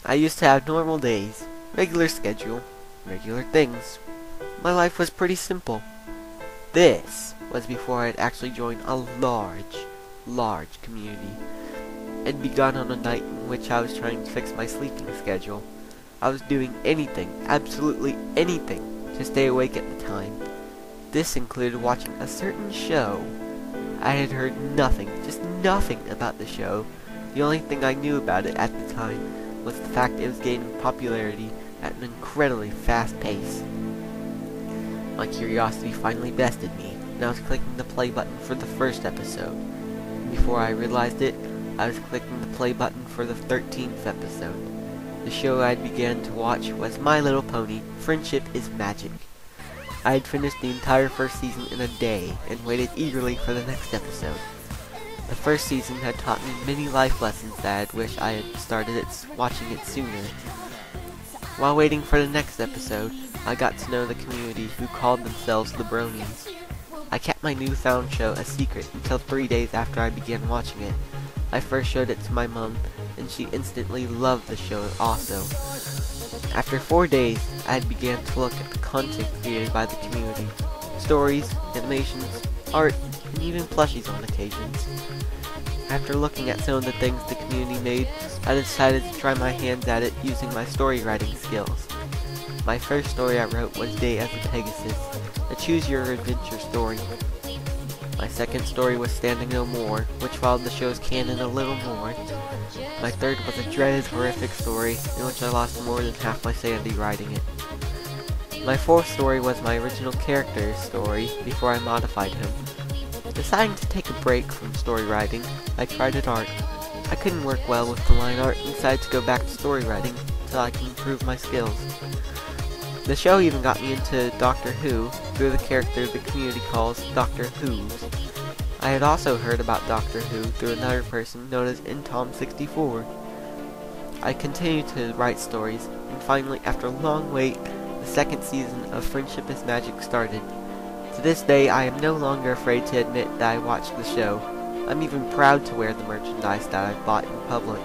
I used to have normal days, regular schedule, regular things. My life was pretty simple. This was before I had actually joined a large community. It had begun on a night in which I was trying to fix my sleeping schedule. I was doing anything, absolutely anything, to stay awake at the time. This included watching a certain show. I had heard nothing, just nothing about the show. The only thing I knew about it at the time was the fact it was gaining popularity at an incredibly fast pace. My curiosity finally bested me, and I was clicking the play button for the first episode. Before I realized it, I was clicking the play button for the 13th episode. The show I began to watch was My Little Pony: Friendship is Magic. I had finished the entire first season in a day, and waited eagerly for the next episode. The first season had taught me many life lessons that I wish I had started watching it sooner. While waiting for the next episode, I got to know the community who called themselves the Bronies. I kept my newfound show a secret until 3 days after I began watching it. I first showed it to my mom, and she instantly loved the show also. After 4 days, I had began to look at the content created by the community. Stories, animations, art, and even plushies on occasions. After looking at some of the things the community made, I decided to try my hands at it using my story writing skills. My first story I wrote was Day as a Pegasus, a choose-your-adventure story. My second story was Standing No More, which followed the show's canon a little more. My third was a dreaded, horrific story, in which I lost more than half my sanity writing it. My fourth story was my original character's story, before I modified him. Deciding to take a break from story writing, I tried at art. I couldn't work well with the line art and decided to go back to story writing until I can improve my skills. The show even got me into Doctor Who through the character the community calls Doctor Who's. I had also heard about Doctor Who through another person known as Tom64. I continued to write stories, and finally, after a long wait, the second season of Friendship is Magic started. To this day, I am no longer afraid to admit that I watched the show. I'm even proud to wear the merchandise that I bought in public.